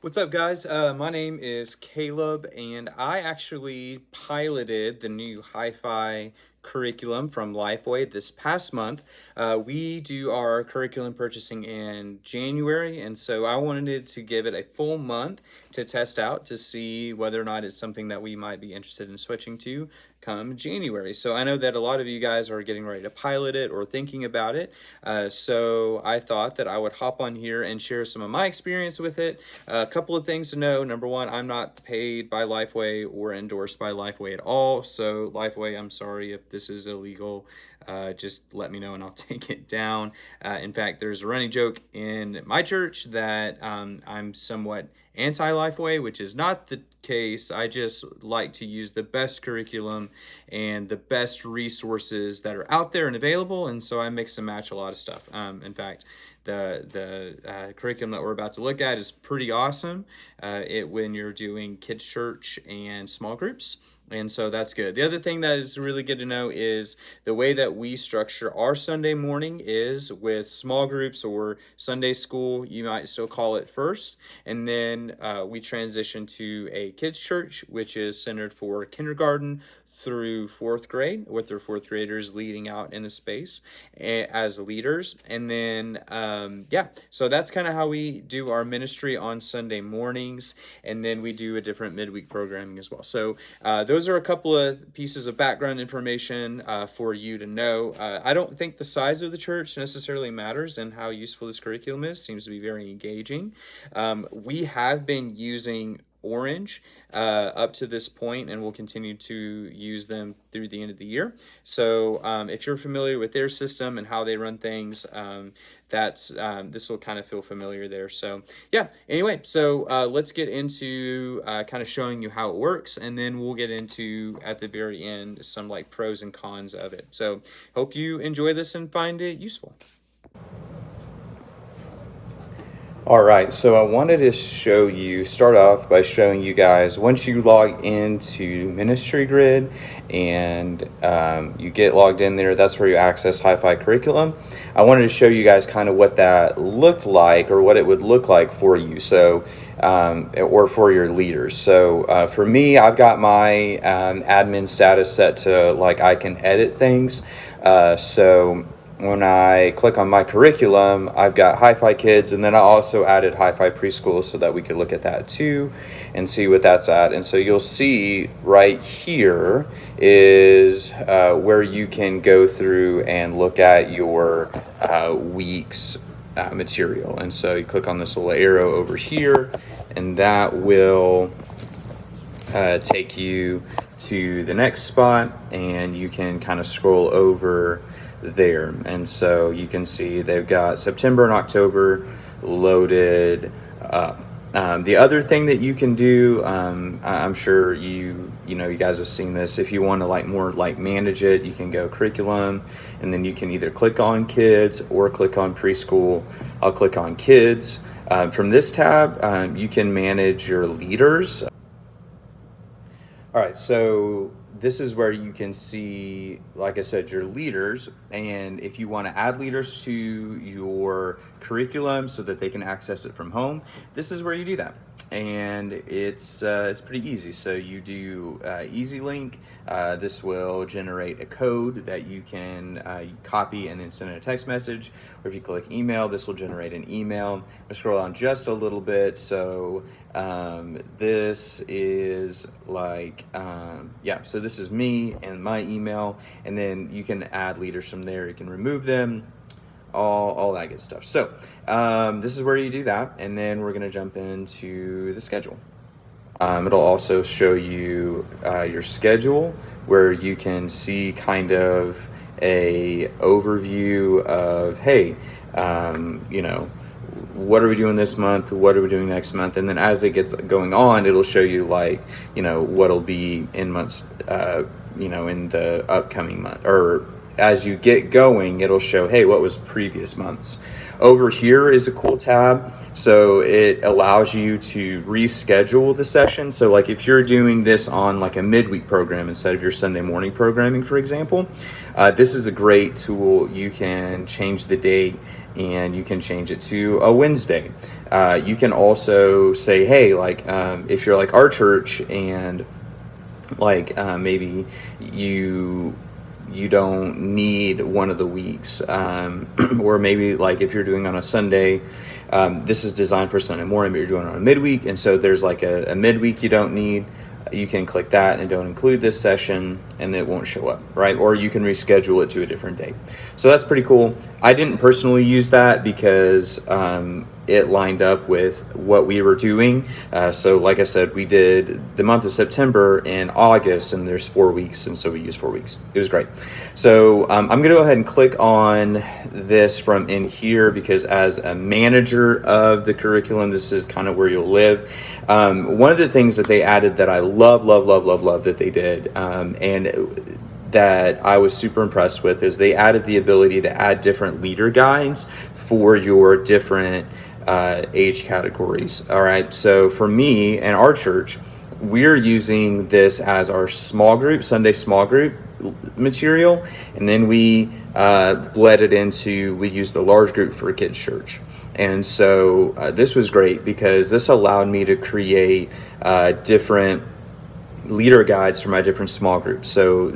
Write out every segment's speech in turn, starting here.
What's up, guys? My name is Caleb, and I actually piloted the new HyFi curriculum from Lifeway this past month. We do our curriculum purchasing in January, and so I wanted to give it a full month to test out to see whether or not it's something that we might be interested in switching to come January. So I know that a lot of you guys are getting ready to pilot it or thinking about it. So I thought that I would hop on here and share some of my experience with it. A couple of things to know. Number one, I'm not paid by Lifeway or endorsed by Lifeway at all. So Lifeway, I'm sorry if this is illegal. Just let me know and I'll take it down. In fact, there's a running joke in my church that I'm somewhat anti-Lifeway, which is not the case. I just like to use the best curriculum and the best resources that are out there and available, and so I mix and match a lot of stuff. In fact, the curriculum that we're about to look at is pretty awesome. When you're doing kids church and small groups. And so that's good. The other thing that is really good to know is the way that we structure our Sunday morning is with small groups or Sunday school, you might still call it first. And then we transition to a kids church, which is centered for kindergarten through fourth grade, with their fourth graders leading out in the space as leaders. And then, so that's kind of how we do our ministry on Sunday mornings. And then we do a different midweek programming as well. So those are a couple of pieces of background information for you to know. I don't think the size of the church necessarily matters and how useful this curriculum is. Seems to be very engaging. We have been using Orange up to this point, and we'll continue to use them through the end of the year. So if you're familiar with their system and how they run things, this will kind of feel familiar there. So yeah, anyway, so let's get into kind of showing you how it works, and then we'll get into, at the very end, some like pros and cons of it. So hope you enjoy this and find it useful. All right, so I wanted to start off by showing you guys, once you log into Ministry Grid and you get logged in there, that's where you access HyFi curriculum. I wanted to show you guys kind of what that looked like, or what it would look like for you, so or for your leaders. So for me, I've got my admin status set to like I can edit things. So when I click on my curriculum, I've got HyFi Kids, and then I also added HyFi Preschool so that we could look at that too and see what that's at. And so you'll see right here is where you can go through and look at your week's material. And so you click on this little arrow over here, and that will take you to the next spot, and you can kind of scroll over there, and so you can see they've got September and October loaded up. The other thing that you can do, I'm sure you guys have seen this, if you want to manage it, you can go curriculum, and then you can either click on kids or click on preschool. I'll click on kids. From this tab, you can manage your leaders. All right, so this is where you can see, like I said, your leaders, and if you want to add leaders to your curriculum so that they can access it from home, this is where you do that. And it's pretty easy. So you do easy link. This will generate a code that you can copy and then send in a text message. Or if you click email, this will generate an email. I'm gonna scroll down just a little bit. So this is like, so this is me and my email, and then you can add leaders from there. You can remove them, all that good stuff. So this is where you do that, and then we're going to jump into the schedule. It'll also show you your schedule, where you can see kind of a overview of, hey, what are we doing this month? What are we doing next month? And then as it gets going on, it'll show you what'll be in months, in the upcoming month, or as you get going, it'll show, hey, what was previous months. Over here is a cool tab. So it allows you to reschedule the session. So like if you're doing this on like a midweek program instead of your Sunday morning programming, for example, this is a great tool. You can change the date and you can change it to a Wednesday. You can also say, hey, like if you're like our church and like maybe you don't need one of the weeks, or maybe like if you're doing on a Sunday, this is designed for Sunday morning, but you're doing it on a midweek, and so there's like a midweek you don't need. You can click that and don't include this session and it won't show up, right? Or you can reschedule it to a different date. So that's pretty cool. I didn't personally use that because it lined up with what we were doing. So like I said, we did the month of September in August, and there's 4 weeks, and so we used 4 weeks. It was great. So I'm going to go ahead and click on this from in here because as a manager of the curriculum, this is kind of where you'll live. One of the things that they added that I love that they did, and that I was super impressed with, is they added the ability to add different leader guides for your different age categories. All right. So for me and our church, we're using this as our small group, Sunday small group material. And then we bled it into, we use the large group for kids church. And so this was great because this allowed me to create different leader guides for my different small groups. So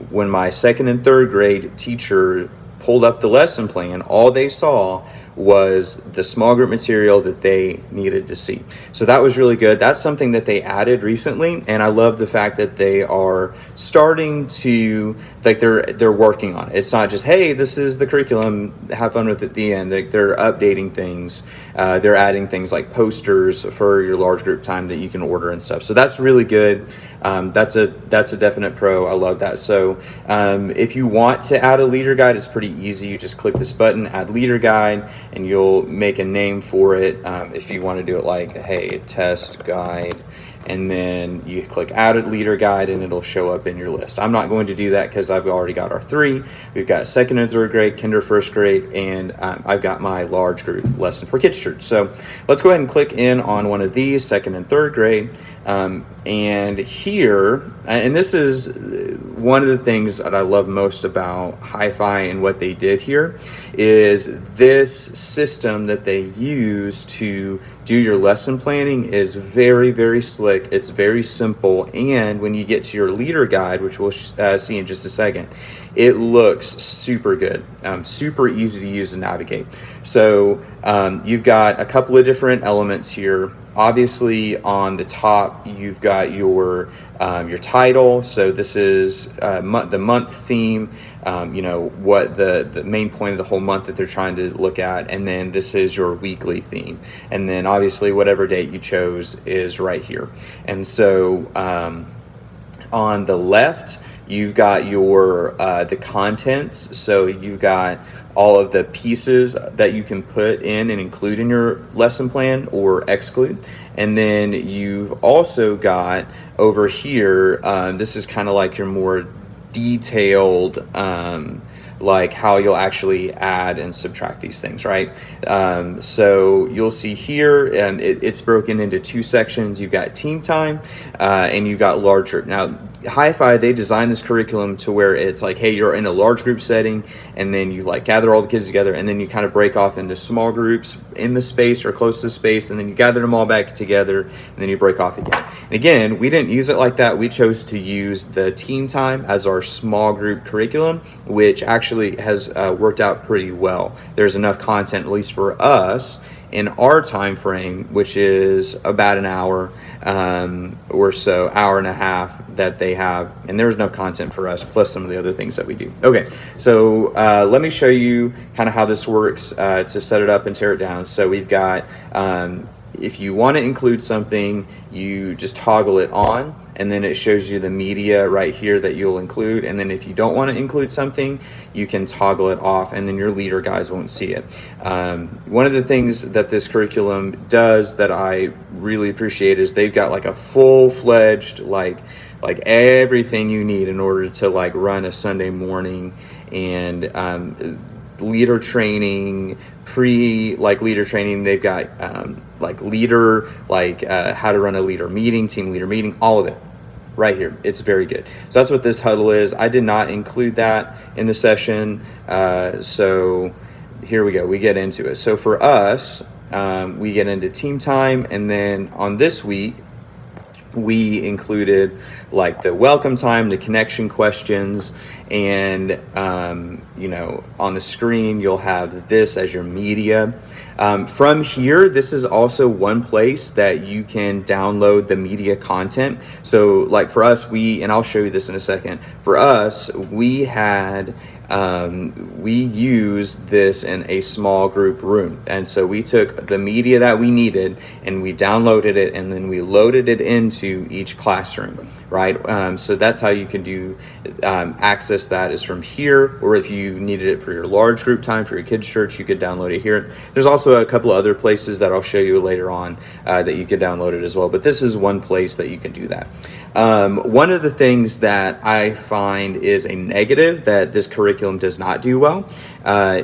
when my second and third grade teacher pulled up the lesson plan, all they saw was the small group material that they needed to see. So that was really good. That's something that they added recently, and I love the fact that they are starting to, like, they're working on it. It's not just, hey, this is the curriculum, have fun with it at the end. They're updating things. They're adding things like posters for your large group time that you can order and stuff. So that's really good. That's a definite pro. I love that. So if you want to add a leader guide, it's pretty easy. You just click this button, add leader guide, and you'll make a name for it. If you want to do it like, hey, test guide, and then you click added leader guide and it'll show up in your list. I'm not going to do that because I've already got our 3. We've got second and third grade, kinder first grade, and I've got my large group lesson for kids church. So let's go ahead and click in on one of these, second and third grade. And here, and this is one of the things that I love most about HyFi and what they did here, is this system that they use to do your lesson planning is very, very slick. It's very simple. And when you get to your leader guide, which we'll see in just a second, it looks super good, super easy to use and navigate. So you've got a couple of different elements here. Obviously, on the top, you've got your title. So this is the month theme, what the main point of the whole month that they're trying to look at. And then this is your weekly theme. And then obviously whatever date you chose is right here. And so on the left, you've got your the contents. So you've got all of the pieces that you can put in and include in your lesson plan or exclude. And then you've also got over here, this is kind of like your more detailed, like how you'll actually add and subtract these things, right? So you'll see here, it's broken into 2 sections. You've got team time and you've got larger. Now, HyFi, they designed this curriculum to where it's like, hey, you're in a large group setting, and then you like gather all the kids together, and then you kind of break off into small groups in the space or close to the space, and then you gather them all back together, and then you break off again. And again, we didn't use it like that. We chose to use the team time as our small group curriculum, which actually has worked out pretty well. There's enough content, at least for us, in our time frame, which is about an hour or so, hour and a half that they have, and there's enough content for us plus some of the other things that we do. Okay, so let me show you kind of how this works to set it up and tear it down. So we've got if you want to include something, you just toggle it on, and then it shows you the media right here that you'll include. And then if you don't want to include something, you can toggle it off, and then your leader guys won't see it. One of the things that this curriculum does that I really appreciate is they've got like a full-flegged like everything you need in order to like run a Sunday morning, and leader training, leader training. They've got how to run a leader meeting, team leader meeting, all of it right here. It's very good. So that's what this huddle is. I did not include that in the session. So here we go. We get into it. So for us, we get into team time, and then on this week, we included like the welcome time, the connection questions, and on the screen you'll have this as your media. From here, this is also one place that you can download the media content. So like for us, and I'll show you this in a second. For us, we used this in a small group room. And so we took the media that we needed and we downloaded it, and then we loaded it into each classroom, right? So that's how you can access that, is from here, or if you needed it for your large group time, for your kids' church, you could download it here. There's also a couple of other places that I'll show you later on that you could download it as well, but this is one place that you can do that. One of the things that I find is a negative that this curriculum does not do well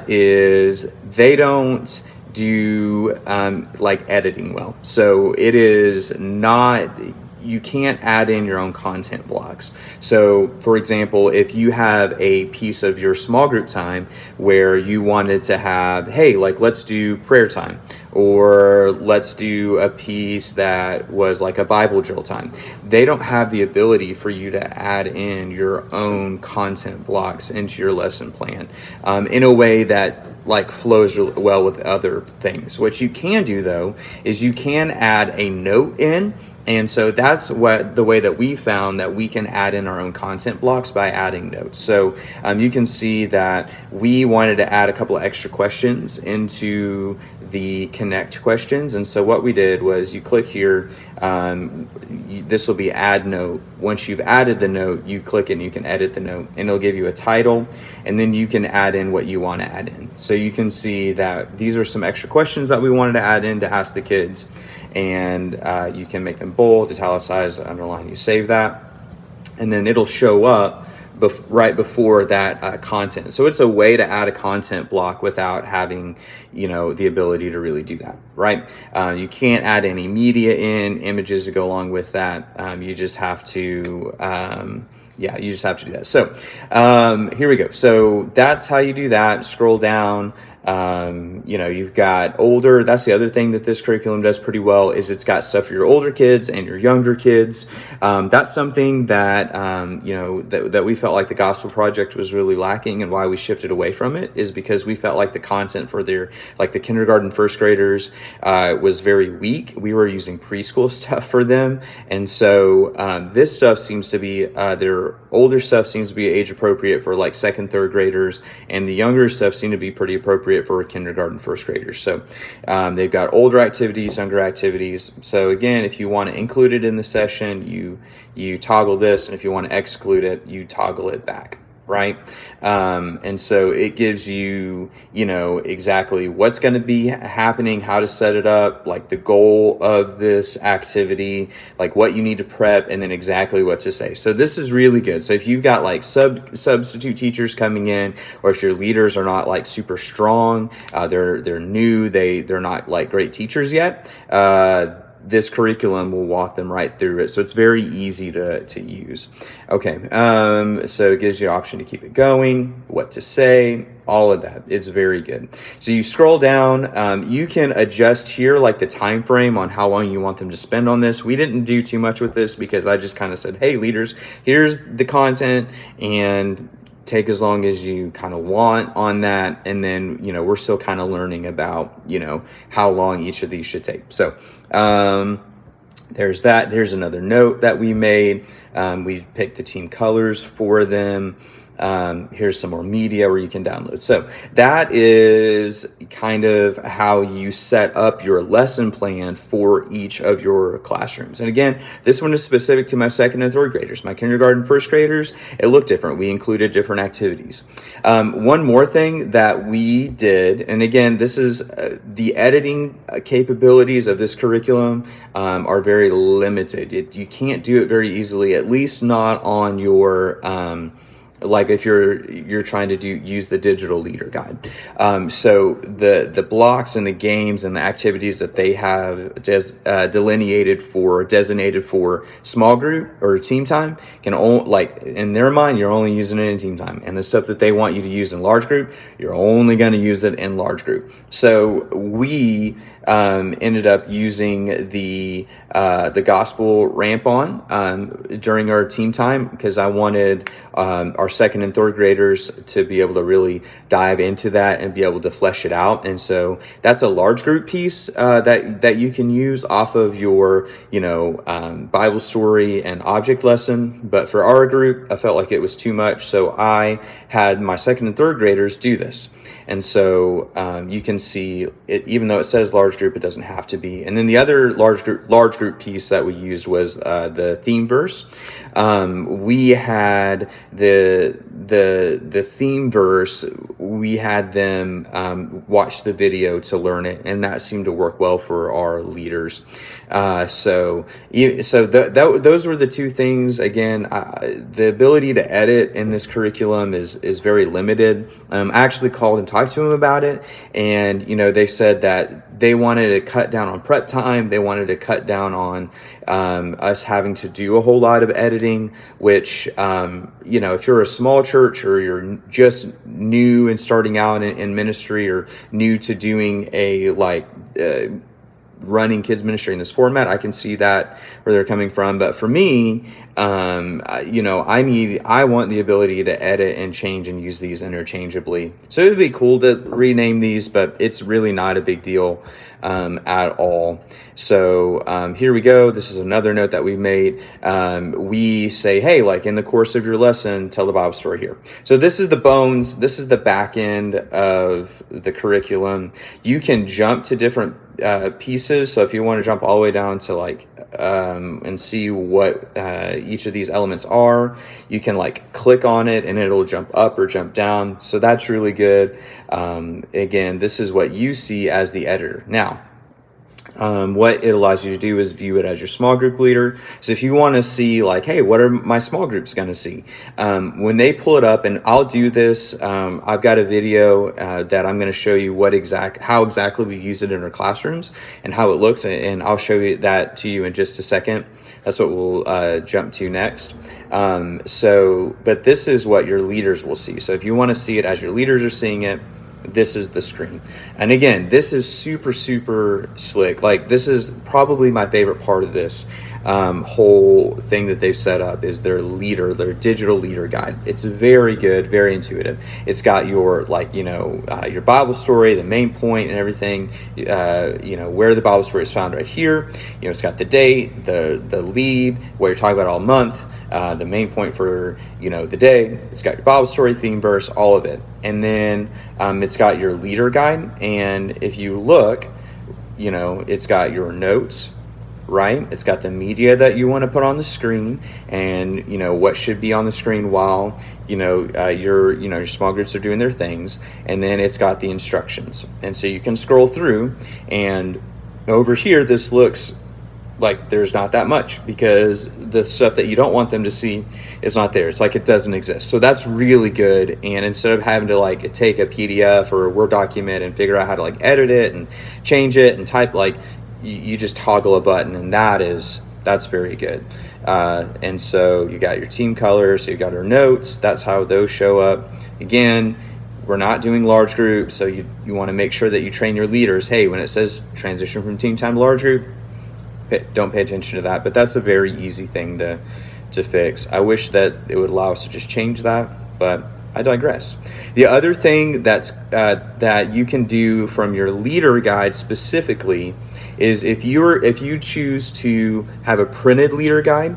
is they don't do editing well. So it is not, you can't add in your own content blocks. So for example, if you have a piece of your small group time where you wanted to have, hey, let's do prayer time, or let's do a piece that was like a Bible drill time, they don't have the ability for you to add in your own content blocks into your lesson plan in a way that flows really well with other things. What you can do though is you can add a note in, and so that's the way that we found that we can add in our own content blocks, by adding notes. So you can see that we wanted to add a couple of extra questions into the connect questions, and so what we did was you click here, this will be add note. Once you've added the note, you click it and you can edit the note, and it'll give you a title, and then you can add in what you want to add in. So you can see that these are some extra questions that we wanted to add in to ask the kids, and you can make them bold, italicize, underline. You save that, and then it'll show up right before that content. So it's a way to add a content block without having, the ability to really do that, right? You can't add any media in, images to go along with that. You just have to, you just have to do that. So here we go. So that's how you do that. Scroll down. You've got older. That's the other thing that this curriculum does pretty well, is it's got stuff for your older kids and your younger kids. That's something that, that we felt like the Gospel Project was really lacking, and why we shifted away from it is because we felt like the content for the kindergarten, first graders, was very weak. We were using preschool stuff for them. And so, this stuff seems to be, their older stuff seems to be age appropriate for second, third graders, and the younger stuff seemed to be pretty appropriate for kindergarten, first graders. So they've got older activities, younger activities. So again, if you want to include it in the session, you toggle this, and if you want to exclude it, you toggle it back, right? And so it gives you, exactly what's going to be happening, how to set it up, the goal of this activity, what you need to prep, and then exactly what to say. So this is really good. So if you've got substitute teachers coming in, or if your leaders are not super strong, they're new, they're not great teachers yet, this curriculum will walk them right through it. So it's very easy to use. Okay, so it gives you an option to keep it going, what to say, all of that. It's very good. So you scroll down, you can adjust here the time frame on how long you want them to spend on this. We didn't do too much with this because I just kind of said, hey, leaders, here's the content, and take as long as you kind of want on that. And then, we're still kind of learning about, how long each of these should take. So there's that. There's another note that we made. We picked the team colors for them. Here's some more media where you can download. So that is kind of how you set up your lesson plan for each of your classrooms. And again, this one is specific to my second and third graders. My kindergarten, first graders, it looked different. We included different activities. One more thing that we did, and again, this is the editing capabilities of this curriculum are very limited. You can't do it very easily, at least not on your like if you're trying to use the digital leader guide. So the blocks and the games and the activities that they have designated for small group or team time can only, like in their mind, you're only using it in team time, and the stuff that they want you to use in large group, you're only going to use it in large group. So we ended up using the gospel ramp on during our team time, because I wanted our second and third graders to be able to really dive into that and be able to flesh it out. And so that's a large group piece that you can use off of your Bible story and object lesson. But for our group, I felt like it was too much, so I had my second and third graders do this. And so you can see it, even though it says large group, it doesn't have to be. And then the other large group piece that we used was the theme verse. We had the theme verse. We had them watch the video to learn it, and that seemed to work well for our leaders. So those were the two things. Again, the ability to edit in this curriculum is very limited. I actually called and talked to them about it, and they said that they wanted to cut down on prep time. They wanted to cut down on us having to do a whole lot of editing, which if you're a small church or you're just new and starting out in ministry, or new to doing running kids ministry in this format, I can see that where they're coming from. But for me, I want the ability to edit and change and use these interchangeably. So it would be cool to rename these, but it's really not a big deal at all. So here we go. This is another note that we've made. We say, hey, like in the course of your lesson, tell the Bible story here. So this is the bones. This is the back end of the curriculum. You can jump to different pieces. So if you want to jump all the way down to and see what each of these elements are, you can click on it and it'll jump up or jump down. So that's really good. Again, this is what you see as the editor. Now, what it allows you to do is view it as your small group leader. So if you want to see hey, what are my small groups going to see? When they pull it up, and I'll do this, I've got a video that I'm going to show you how exactly we use it in our classrooms and how it looks. And I'll show you that to you in just a second. That's what we'll jump to next. But this is what your leaders will see. So if you want to see it as your leaders are seeing it, this is the screen. And again, this is super, super slick. This is probably my favorite part of this whole thing that they've set up is their digital leader guide. It's very good, very intuitive. It's got your your Bible story, the main point and everything, where the Bible story is found right here. It's got the date, the lead, what you're talking about all month, the main point for the day. It's got your Bible story, theme verse, all of it. And then it's got your leader guide. And if you look, it's got your notes, right? It's got the media that you want to put on the screen, and what should be on the screen while your small groups are doing their things. And then it's got the instructions. And so you can scroll through, and over here this looks like there's not that much, because the stuff that you don't want them to see is not there. It's like it doesn't exist. So that's really good. And instead of having to take a PDF or a Word document and figure out how to edit it and change it and type, you just toggle a button, and that's very good. And so you got your team colors, so you got our notes. That's how those show up. Again, we're not doing large groups, so you want to make sure that you train your leaders. Hey, when it says transition from team time to large group, don't pay attention to that. But that's a very easy thing to fix. I wish that it would allow us to just change that, but I digress. The other thing that you can do from your leader guide specifically is if you choose to have a printed leader guide,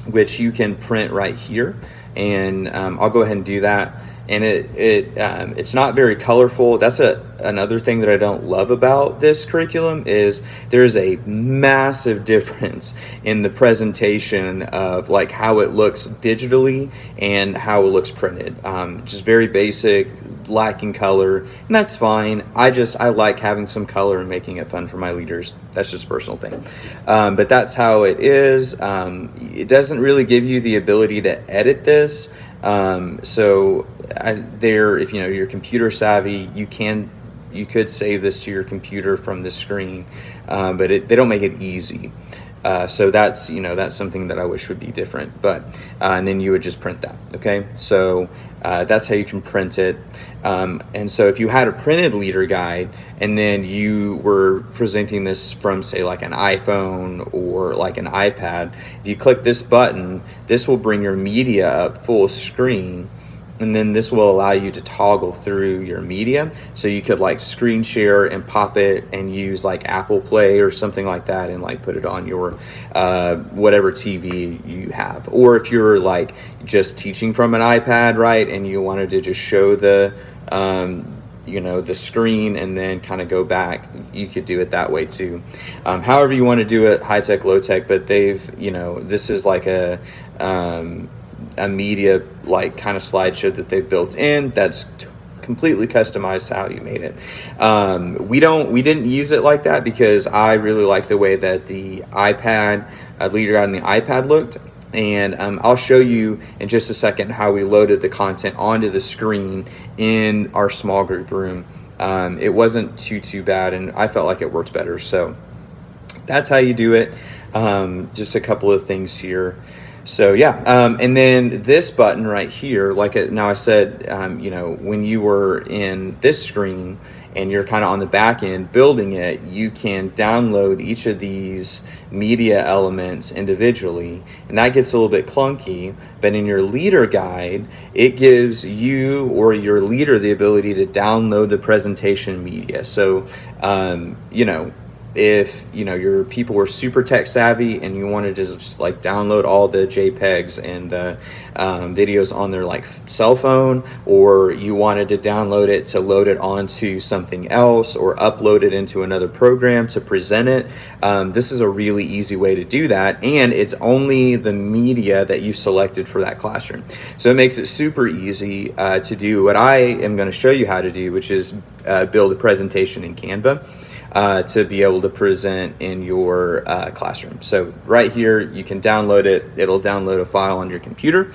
which you can print right here. and I'll go ahead and do that. And it's not very colorful. That's another thing that I don't love about this curriculum is there's a massive difference in the presentation of like how it looks digitally and how it looks printed. Just very basic, lacking color, and that's fine. I like having some color and making it fun for my leaders. That's just a personal thing. But that's how it is. It doesn't really give you the ability to edit this. If you're computer savvy, you could save this to your computer from the screen, but they don't make it easy. So that's something that I wish would be different, but and then you would just print that. Okay, so that's how you can print it. And so if you had a printed leader guide and then you were presenting this from, say, like an iPhone or like an iPad, if you click this button, this will bring your media up full screen. And then this will allow you to toggle through your media. So you could like screen share and pop it and use like Apple Play or something like that and like put it on your whatever TV you have. Or if you're like just teaching from an iPad, right, and you wanted to just show the the screen and then kind of go back, you could do it that way too. However you want to do it, high tech, low tech, but this is like a media like kind of slideshow that they've built in that's completely customized to how you made it. We didn't use it like that because I really like the way that the iPad leader guide on the iPad looked. And I'll show you in just a second how we loaded the content onto the screen in our small group room. It wasn't too bad, and I felt like it worked better. So that's how you do it. Just a couple of things here. So yeah, and then this button right here, now I said, when you were in this screen and you're kind of on the back end building it, you can download each of these media elements individually, and that gets a little bit clunky. But in your leader guide, it gives you or your leader the ability to download the presentation media. So, if your people were super tech savvy and you wanted to just like download all the JPEGs and the videos on their like cell phone, or you wanted to download it to load it onto something else or upload it into another program to present it, this is a really easy way to do that, and it's only the media that you selected for that classroom. So it makes it super easy to do what I am going to show you how to do, which is build a presentation in Canva. To be able to present in your classroom. So right here, you can download it. It'll download a file on your computer,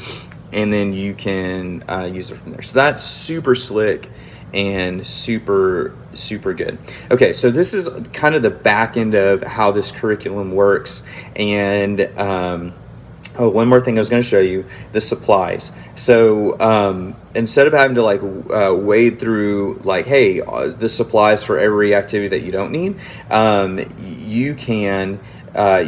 and then you can use it from there. So that's super slick and super good. Okay, so this is kind of the back end of how this curriculum works. And one more thing I was going to show you, the supplies. So instead of having to like wade through like, hey, the supplies for every activity that you don't need,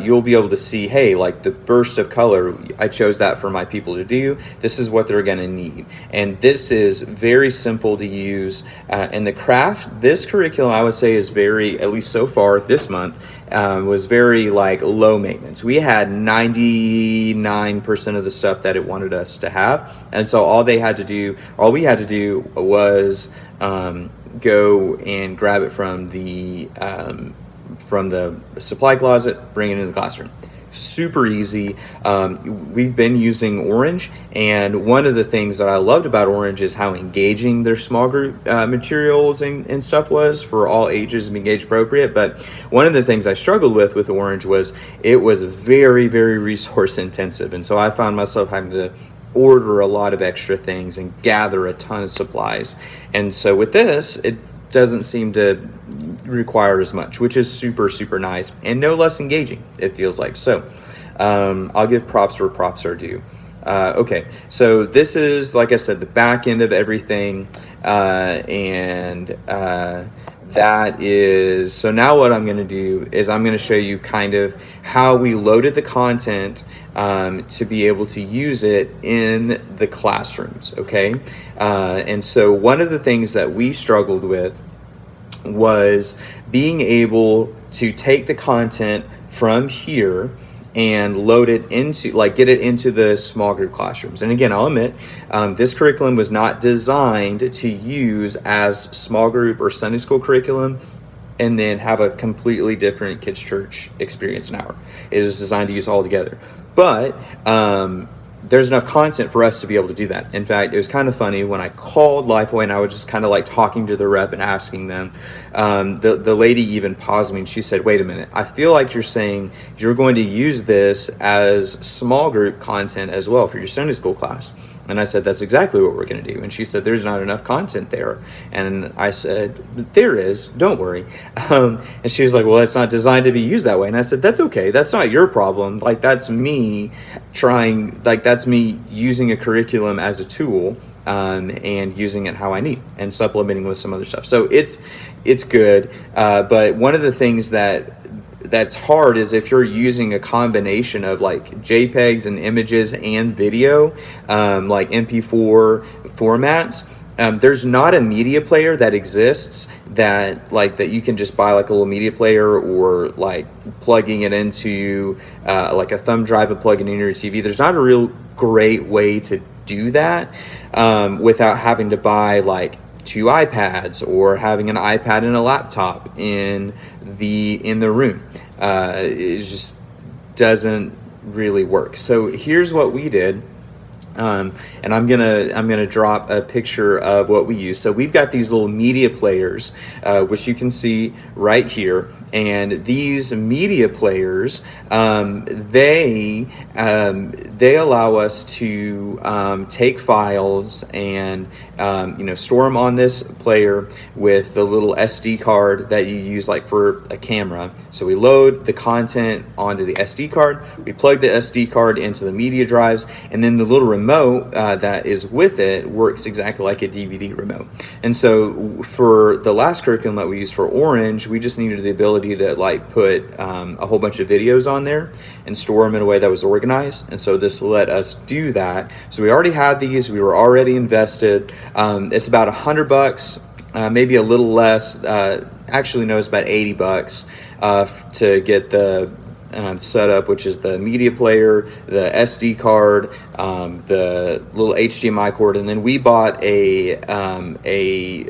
you'll be able to see, hey, like the burst of color, I chose that for my people to do. This is what they're going to need. And this is very simple to use. And the craft, this curriculum, I would say is very, at least so far this month, was very like low maintenance. We had 99% of the stuff that it wanted us to have. And so all we had to do was go and grab it from the supply closet, bring it into the classroom. Super easy. We've been using Orange, and one of the things that I loved about Orange is how engaging their small group materials and stuff was for all ages and being age appropriate. But one of the things I struggled with Orange was it was very, very resource intensive, and so I found myself having to order a lot of extra things and gather a ton of supplies. And so with this, it doesn't seem to require as much, which is super nice and no less engaging, it feels like. So I'll give props where props are due. Okay, so this is, like I said, the back end of everything, that is, so now what I'm going to do is I'm going to show you kind of how we loaded the content to be able to use it in the classrooms, okay? And so one of the things that we struggled with was being able to take the content from here and load it into, like, get it into the small group classrooms. And again, I'll admit, this curriculum was not designed to use as small group or Sunday school curriculum and then have a completely different kids church experience an hour. It is designed to use all together. But there's enough content for us to be able to do that. In fact, it was kind of funny when I called Lifeway and I was just kind of like talking to the rep and asking them. The lady even paused me and she said, "Wait a minute, I feel like you're saying you're going to use this as small group content as well for your Sunday school class." And I said, "That's exactly what we're going to do." And she said, "There's not enough content there." And I said, "There is, don't worry." And she was like, "Well, it's not designed to be used that way." And I said, "That's okay. That's not your problem. Like, that's me that's me using a curriculum as a tool, and using it how I need and supplementing with some other stuff." So it's good. But one of the things that's hard is if you're using a combination of like JPEGs and images and video, like MP4 formats. There's not a media player that exists that you can just buy, like a little media player, or like plugging it into like a thumb drive and plugging it into your TV. There's not a real great way to do that without having to buy like 2 iPads or having an iPad and a laptop in the room. It just doesn't really work. So here's what we did. And I'm gonna drop a picture of what we use. So we've got these little media players, which you can see right here. And these media players, they allow us to take files and store them on this player with the little SD card that you use like for a camera. So we load the content onto the SD card. We plug the SD card into the media drives, and then the little remote that is with it works exactly like a DVD remote. And so for the last curriculum that we used for Orange, we just needed the ability to like put a whole bunch of videos on there and store them in a way that was organized. And so this let us do that. So we already had these. We were already invested. It's about $100, maybe a little less. Actually, no, it's about $80 to get the setup, which is the media player, the SD card, the little HDMI cord, and then we bought an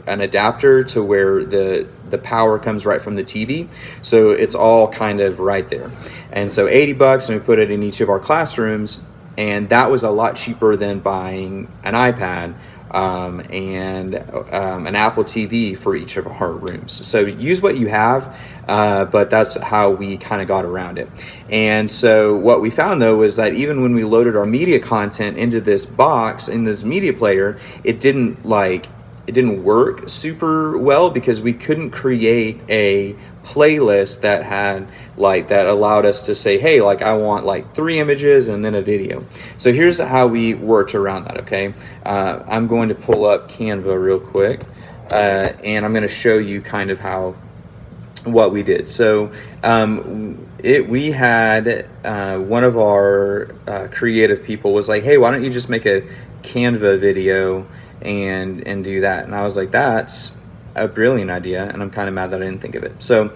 adapter to where the power comes right from the TV, so it's all kind of right there. And so $80, and we put it in each of our classrooms, and that was a lot cheaper than buying an iPad and an Apple TV for each of our rooms. So use what you have, but that's how we kind of got around it. And so what we found though was that even when we loaded our media content into this box, in this media player, it didn't work super well because we couldn't create a playlist that allowed us to say, hey, like I want like 3 images and then a video. So here's how we worked around that. Okay, I'm going to pull up Canva real quick, and I'm going to show you kind of what we did. So we had one of our creative people was like, hey, why don't you just make a Canva video and do that? And I was like, that's a brilliant idea, and I'm kind of mad that I didn't think of it. So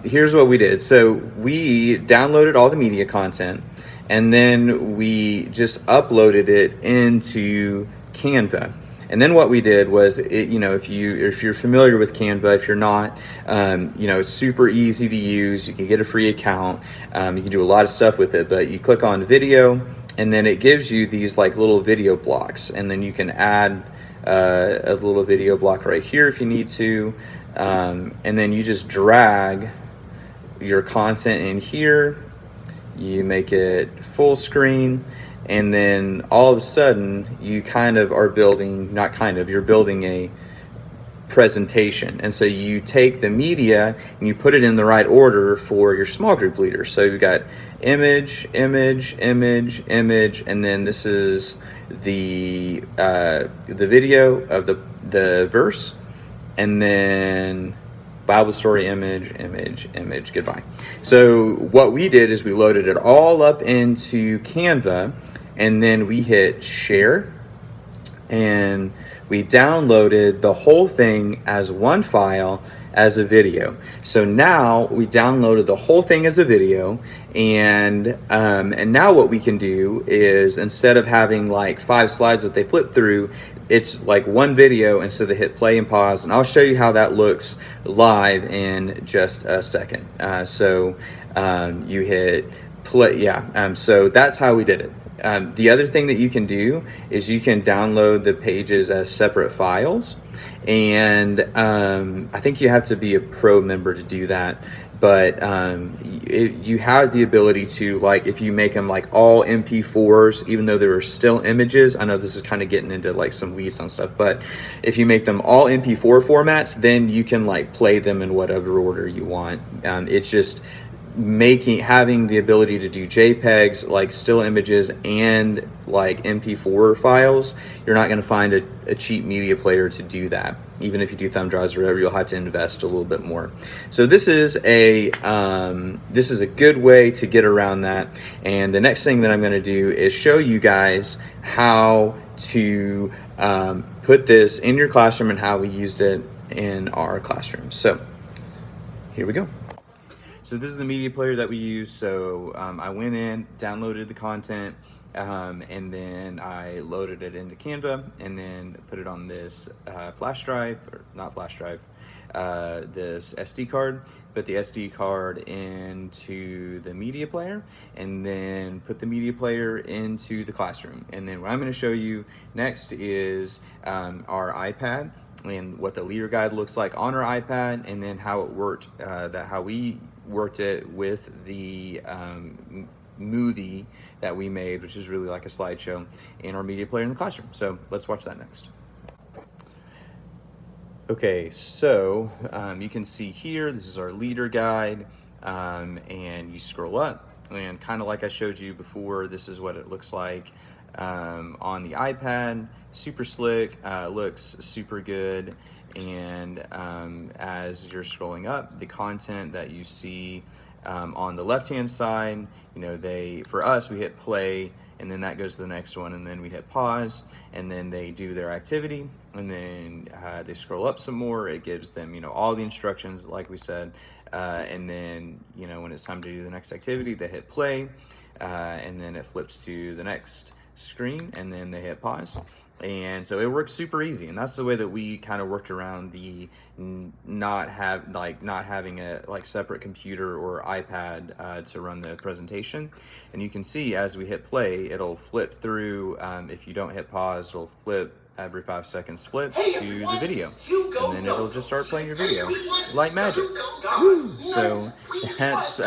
here's what we did. So we downloaded all the media content, and then we just uploaded it into Canva. And then what we did was, if you're familiar with Canva, if you're not, it's super easy to use. You can get a free account. You can do a lot of stuff with it, but you click on video, and then it gives you these like little video blocks, and then you can add a little video block right here if you need to, and then you just drag your content in here. You make it full screen, and then all of a sudden you you're building a presentation. And so you take the media and you put it in the right order for your small group leader. So you've got image, image, image, image, and then this is the video of the verse, and then Bible story, image, image, image, goodbye. So what we did is we loaded it all up into Canva, and then we hit share, and we downloaded the whole thing as one file, as a video. So now we downloaded the whole thing as a video, and now what we can do is, instead of having like 5 slides that they flip through, it's like one video, and so they hit play and pause, and I'll show you how that looks live in just a second. You hit play, so that's how we did it. The other thing that you can do is you can download the pages as separate files, and I think you have to be a pro member to do that. But you have the ability to, like, if you make them like all MP4s, even though there are still images. I know this is kind of getting into like some weeds on stuff, but if you make them all MP4 formats, then you can like play them in whatever order you want. It's just having the ability to do JPEGs, like still images, and like MP4 files. You're not going to find a cheap media player to do that. Even if you do thumb drives or whatever, you'll have to invest a little bit more. So this is a good way to get around that. And the next thing that I'm going to do is show you guys how to put this in your classroom and how we used it in our classroom. So here we go. So this is the media player that we use. So I went in, downloaded the content, and then I loaded it into Canva, and then put it on this flash drive, or not flash drive, this SD card. Put the SD card into the media player, and then put the media player into the classroom. And then what I'm going to show you next is our iPad, and what the leader guide looks like on our iPad, and then how it worked, how we worked it with the movie that we made, which is really like a slideshow, in our media player in the classroom. So let's watch that next. Okay, so you can see here, this is our leader guide, and you scroll up, and kind of like I showed you before, this is what it looks like on the iPad. Super slick, looks super good. And as you're scrolling up, the content that you see on the left hand side, for us, we hit play, and then that goes to the next one, and then we hit pause, and then they do their activity, and then they scroll up some more. It gives them all the instructions like we said, and then when it's time to do the next activity, they hit play, and then it flips to the next screen, and then they hit pause. And so it works super easy, and that's the way that we kind of worked around the not having a separate computer or iPad to run the presentation. And you can see as we hit play, it'll flip through. If you don't hit pause, it'll flip every 5 seconds, flip to the video, and then it'll just start playing your video like magic. Woo! So that's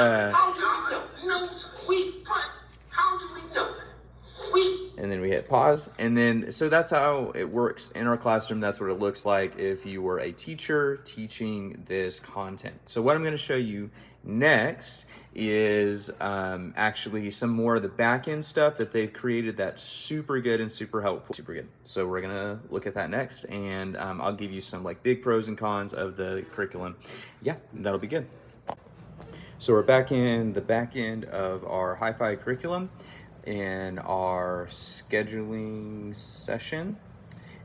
and then we hit pause, and then so that's how it works in our classroom. That's what it looks like if you were a teacher teaching this content. So what I'm going to show you next is actually some more of the back-end stuff that they've created that's super good and super helpful. Super good. So we're going to look at that next, and I'll give you some big pros and cons of the curriculum. Yeah, that'll be good. So we're back in the back end of our HyFi curriculum in our scheduling session,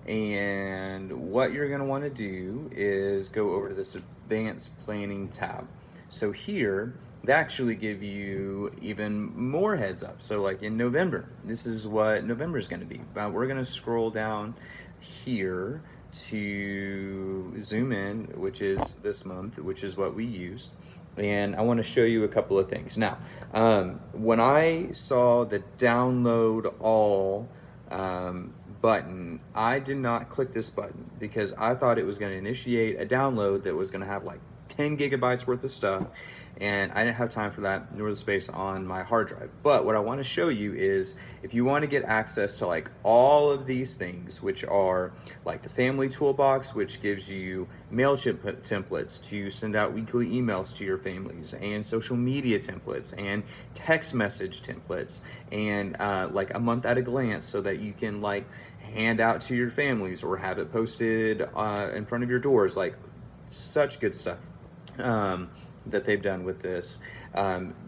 and what you're going to want to do is go over to this advanced planning tab. So here they actually give you even more heads up. So like in November, this is what November is going to be. But we're going to scroll down here to zoom in, which is this month, which is what we used. And I want to show you a couple of things. Now, when I saw the download all button, I did not click this button because I thought it was going to initiate a download that was going to have 10 gigabytes worth of stuff, and I didn't have time for that, nor the space on my hard drive. But what I want to show you is, if you want to get access to all of these things, which are the family toolbox, which gives you MailChimp templates to send out weekly emails to your families, and social media templates, and text message templates, and a month at a glance, so that you can hand out to your families or have it posted in front of your doors, such good stuff that they've done with this.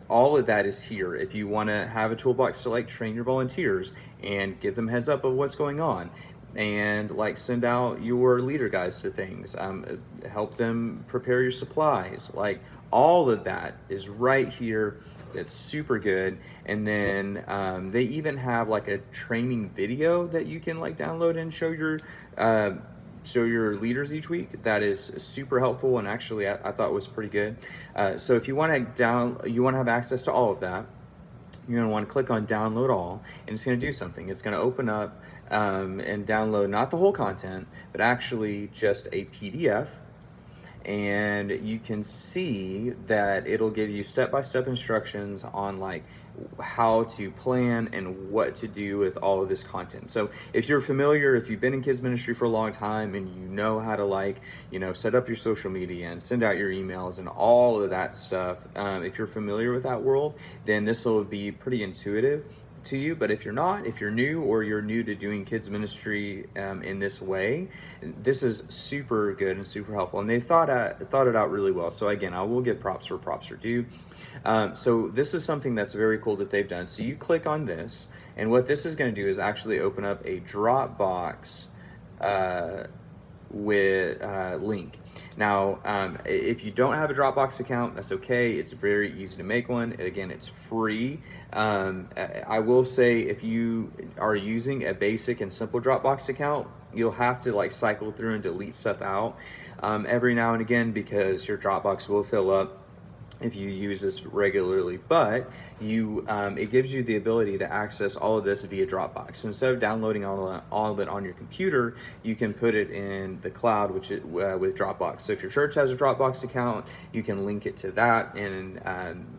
All of that is here. If you want to have a toolbox to train your volunteers and give them heads up of what's going on, and like send out your leader guides to things, help them prepare your supplies. Like all of that is right here. It's super good. And then they even have like a training video that you can like download and show your leaders each week. That is super helpful, and actually I thought was pretty good. So if you want to have access to all of that, you're going to want to click on download all, and it's going to do something. It's going to open up and download not the whole content, but actually just a PDF. And you can see that it'll give you step-by-step instructions on like how to plan and what to do with all of this content. So if you're familiar, if you've been in kids ministry for a long time and you know how to like, set up your social media and send out your emails and all of that stuff, if you're familiar with that world, then this will be pretty intuitive to you. But if you're not, if you're new, or you're new to doing kids ministry in this way, this is super good and super helpful, and they thought it out really well. So again, I will give props where props are due. So this is something that's very cool that they've done. So you click on this, and what this is going to do is actually open up a Dropbox with link. Now, if you don't have a Dropbox account, that's okay. It's very easy to make one. Again, it's free. I will say, if you are using a basic and simple Dropbox account, you'll have to like cycle through and delete stuff out every now and again, because your Dropbox will fill up if you use this regularly. But it gives you the ability to access all of this via Dropbox. So instead of downloading all of it on your computer, you can put it in the cloud, which is with Dropbox. So if your church has a Dropbox account, you can link it to that and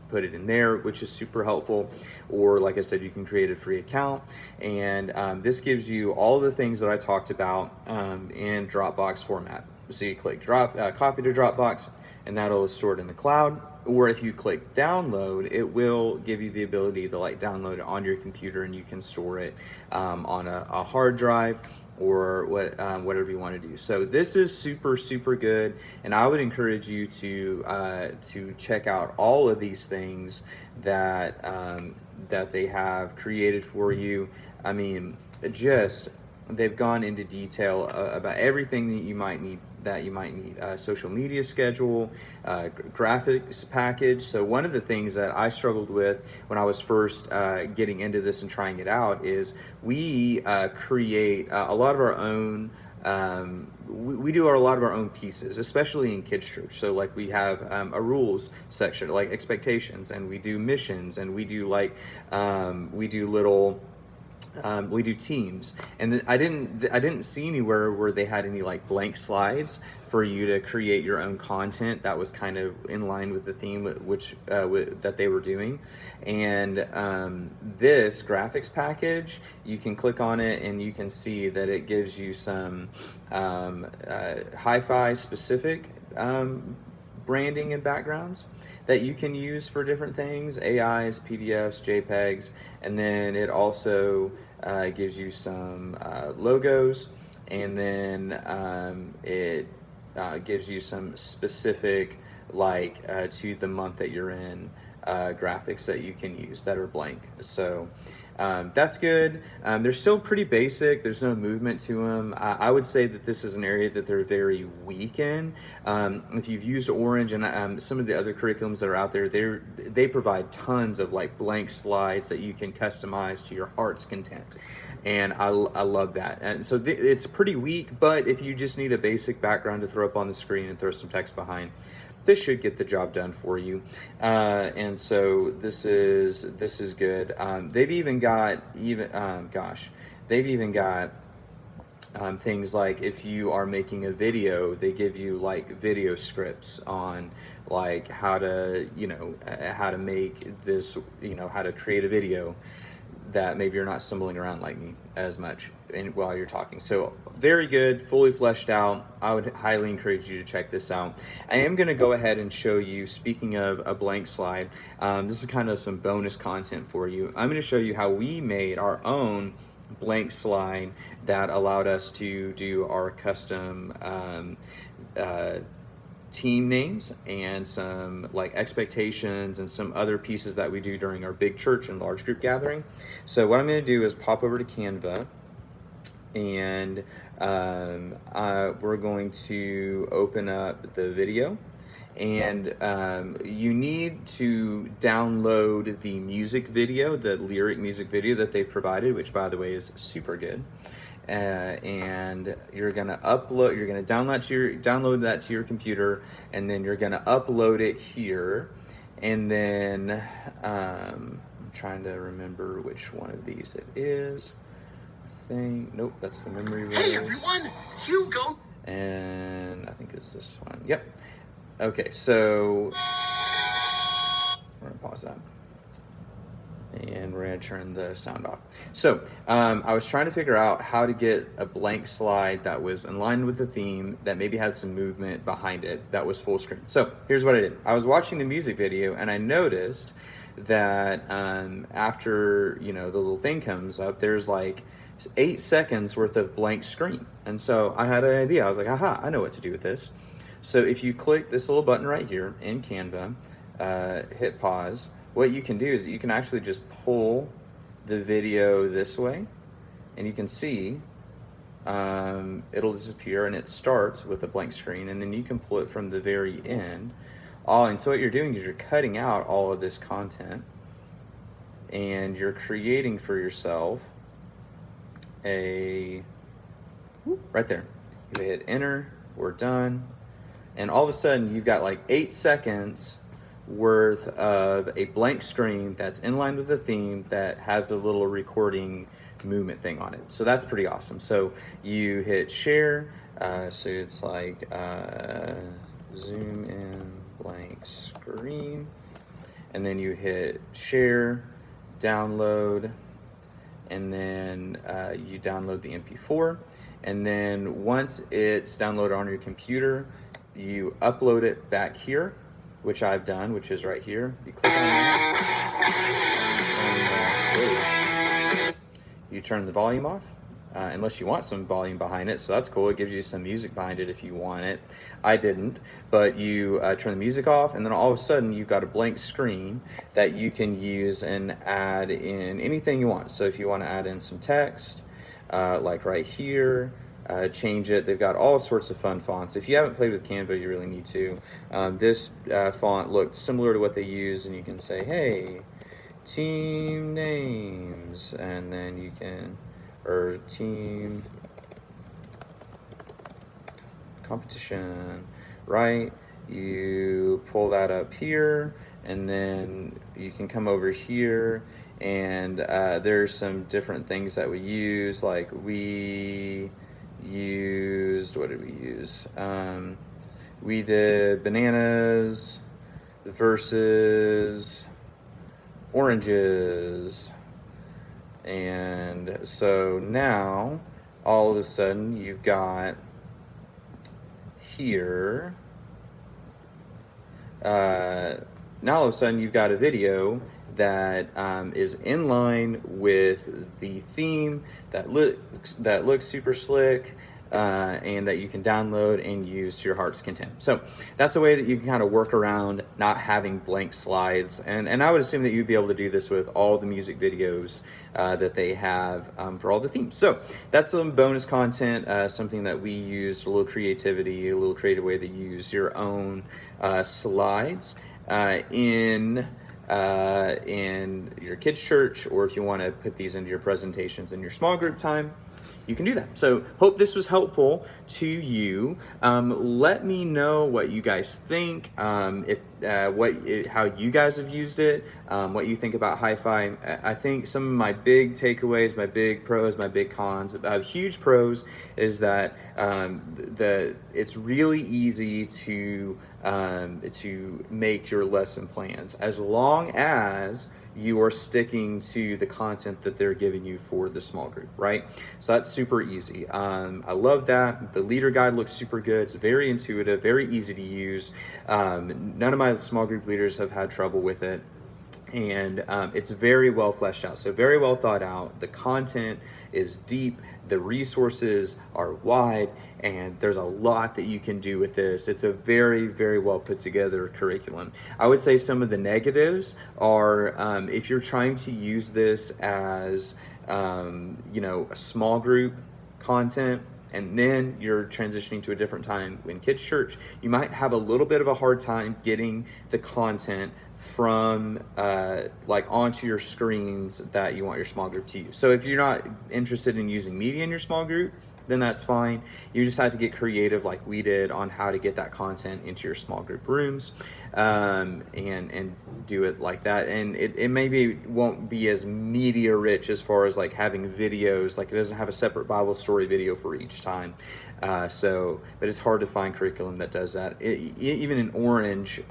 put it in there, which is super helpful. Or like I said, you can create a free account, and this gives you all the things that I talked about in Dropbox format. So you click copy to Dropbox, and that'll store it in the cloud. Or if you click download, it will give you the ability to like download it on your computer, and you can store it on a hard drive or whatever you want to do. So this is super, super good, and I would encourage you to check out all of these things that they have created for you. I mean, they've gone into detail about everything that you might need. Social media schedule, graphics package. So one of the things that I struggled with when I was first getting into this and trying it out is we create a lot of our own. We do a lot of our own pieces, especially in kids church. So like we have a rules section, like expectations, and we do missions, and we do we do teams. And I didn't see anywhere where they had any like blank slides for you to create your own content that was kind of in line with the theme that they were doing. And this graphics package, you can click on it and you can see that it gives you some HyFi specific branding and backgrounds that you can use for different things, AIs, PDFs, JPEGs, and then it also gives you some logos, and then it gives you some specific, to the month that you're in, graphics that you can use that are blank. So that's good. They're still pretty basic. There's no movement to them. I would say that this is an area that they're very weak in. If you've used Orange and some of the other curriculums that are out there, they provide tons of like blank slides that you can customize to your heart's content. And I love that. And so it's pretty weak, but if you just need a basic background to throw up on the screen and throw some text behind, this should get the job done for you. And so this is good. They've even got things like if you are making a video, they give you like video scripts on like how to make this, how to create a video that maybe you're not stumbling around like me as much while you're talking. So very good, fully fleshed out. I would highly encourage you to check this out. I am going to go ahead and show you, speaking of a blank slide, this is kind of some bonus content for you. I'm going to show you how we made our own blank slide that allowed us to do our custom team names and some like expectations and some other pieces that we do during our big church and large group gathering. So what I'm going to do is pop over to Canva, And we're going to open up the video, and you need to download the music video, the lyric music video that they provided, which by the way is super good. And you're gonna download that to your computer, and then you're gonna upload it here. And then I'm trying to remember which one of these it is. Nope, that's the memory verse. Hey everyone, Hugo. And I think it's this one. Yep. Okay, so we're gonna pause that. And we're gonna turn the sound off. So I was trying to figure out how to get a blank slide that was in line with the theme, that maybe had some movement behind it, that was full screen. So here's what I did. I was watching the music video, and I noticed that after, the little thing comes up, there's like 8 seconds worth of blank screen. And so I had an idea. I was like, aha, I know what to do with this. So if you click this little button right here in Canva, hit pause, what you can do is you can actually just pull the video this way, and you can see it'll disappear, and it starts with a blank screen, and then you can pull it from the very end. And so what you're doing is you're cutting out all of this content, and you're creating for yourself right there. You hit enter, we're done, and all of a sudden you've got like 8 seconds worth of a blank screen that's in line with the theme, that has a little recording movement thing on it. So that's pretty awesome. So you hit share, so it's like zoom in blank screen, and then you hit share, download, and then you download the MP4, and then once it's downloaded on your computer, you upload it back here, which I've done, which is right here. You click on that, and you turn the volume off, unless you want some volume behind it, so that's cool. It gives you some music behind it if you want it. I didn't, but you turn the music off, and then all of a sudden you've got a blank screen that you can use and add in anything you want. So if you want to add in some text, like right here, change it. They've got all sorts of fun fonts. If you haven't played with Canva, you really need to. This font looked similar to what they use, and you can say, hey, team names, and then you can, or team competition, right? You pull that up here, and then you can come over here, and there's some different things that we use, like we used, what did we use? We did bananas versus oranges. And so now all of a sudden you've got here, now all of a sudden you've got a video that is in line with the theme, that looks super slick, and that you can download and use to your heart's content. So that's a way that you can kind of work around not having blank slides. And I would assume that you'd be able to do this with all the music videos that they have for all the themes. So that's some bonus content, something that we used, a little creativity, a little creative way to use your own slides in your kids' church, or if you want to put these into your presentations in your small group time, you can do that. So hope this was helpful to you. Let me know what you guys think, how you guys have used it, what you think about HyFi. I think some of my big takeaways, my big pros, my big cons, huge pros is that it's really easy to make your lesson plans, as long as you are sticking to the content that they're giving you for the small group, right? So that's super easy. I love that. The leader guide looks super good. It's very intuitive, very easy to use. None of my small group leaders have had trouble with it. And it's very well fleshed out, so very well thought out. The content is deep, the resources are wide, and there's a lot that you can do with this. It's a very, very well put together curriculum. I would say some of the negatives are if you're trying to use this as a small group content, and then you're transitioning to a different time in kids church, you might have a little bit of a hard time getting the content from like onto your screens that you want your small group to use. So if you're not interested in using media in your small group, then that's fine. You just have to get creative like we did on how to get that content into your small group rooms, and do it like that. And it maybe won't be as media rich as far as like having videos, like it doesn't have a separate Bible story video for each time. But it's hard to find curriculum that does that. Even in Orange,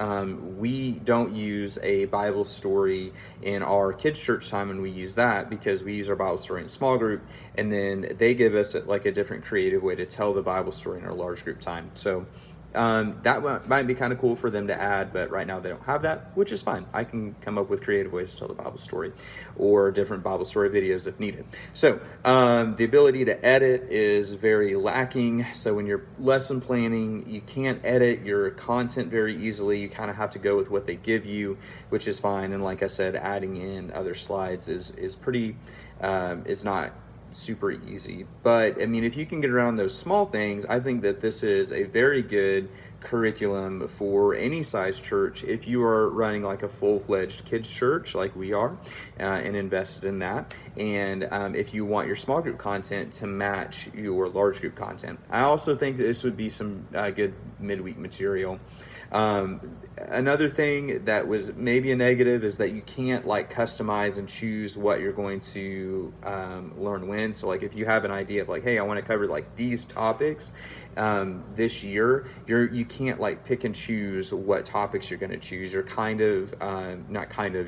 we don't use a Bible story in our kids church time, and we use that because we use our Bible story in small group, and then they give us like a different creative way to tell the Bible story in our large group time. So that might be kind of cool for them to add, but right now they don't have that, which is fine. I can come up with creative ways to tell the Bible story or different Bible story videos if needed. So the ability to edit is very lacking. So when you're lesson planning, you can't edit your content very easily. You kind of have to go with what they give you, which is fine. And like I said, adding in other slides is pretty, it's not super easy. But I mean, if you can get around those small things, I think that this is a very good curriculum for any size church if you are running like a full-fledged kids church like we are, and invested in that, and if you want your small group content to match your large group content. I also think that this would be some good midweek material. Another thing that was maybe a negative is that you can't like customize and choose what you're going to learn when. So like if you have an idea of like, hey, I want to cover like these topics this year, you can't like pick and choose what topics you're going to choose. You're kind of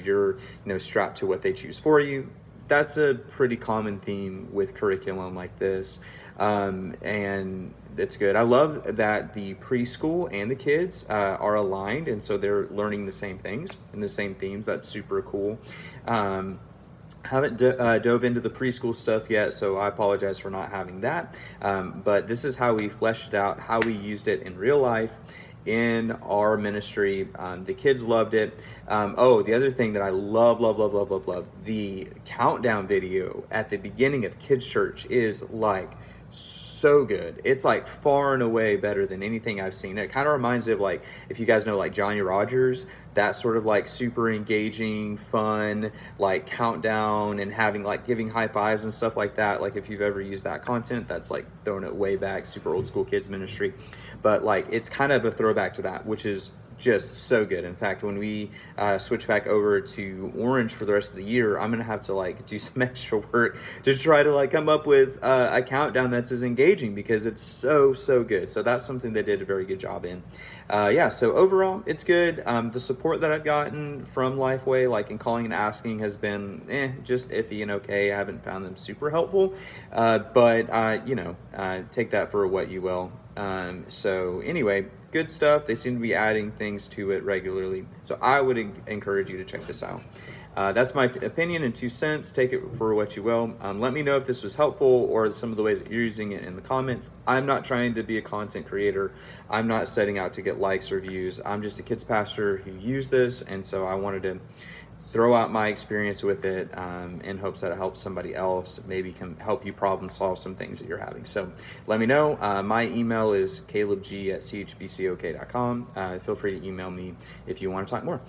you're strapped to what they choose for you. That's a pretty common theme with curriculum like this, and it's good. I love that the preschool and the kids are aligned, and so they're learning the same things and the same themes. That's super cool. Haven't dove into the preschool stuff yet, so I apologize for not having that. But this is how we fleshed it out, how we used it in real life in our ministry. The kids loved it. The other thing that I love, the countdown video at the beginning of kids church is like so good. It's like far and away better than anything I've seen. It kind of reminds me of like, if you guys know like Johnny Rogers, that sort of like super engaging, fun, like countdown and having like giving high fives and stuff like that. Like if you've ever used that content, that's like throwing it way back, super old school kids ministry. But like, it's kind of a throwback to that, which is just so good. In fact, when we switch back over to Orange for the rest of the year, I'm gonna have to like do some extra work to try to like come up with a countdown that's as engaging, because it's so good. So that's something they did a very good job in. So overall it's good. The support that I've gotten from Lifeway, like in calling and asking, has been just iffy and okay. I haven't found them super helpful, but take that for what you will. So anyway, good stuff. They seem to be adding things to it regularly. So I would encourage you to check this out. That's my opinion and 2 cents. Take it for what you will. Let me know if this was helpful or some of the ways that you're using it in the comments. I'm not trying to be a content creator. I'm not setting out to get likes or views. I'm just a kids pastor who used this. And so I wanted to throw out my experience with it in hopes that it helps somebody else, maybe can help you problem solve some things that you're having. So let me know. My email is calebg@chbcok.com. Feel free to email me if you want to talk more.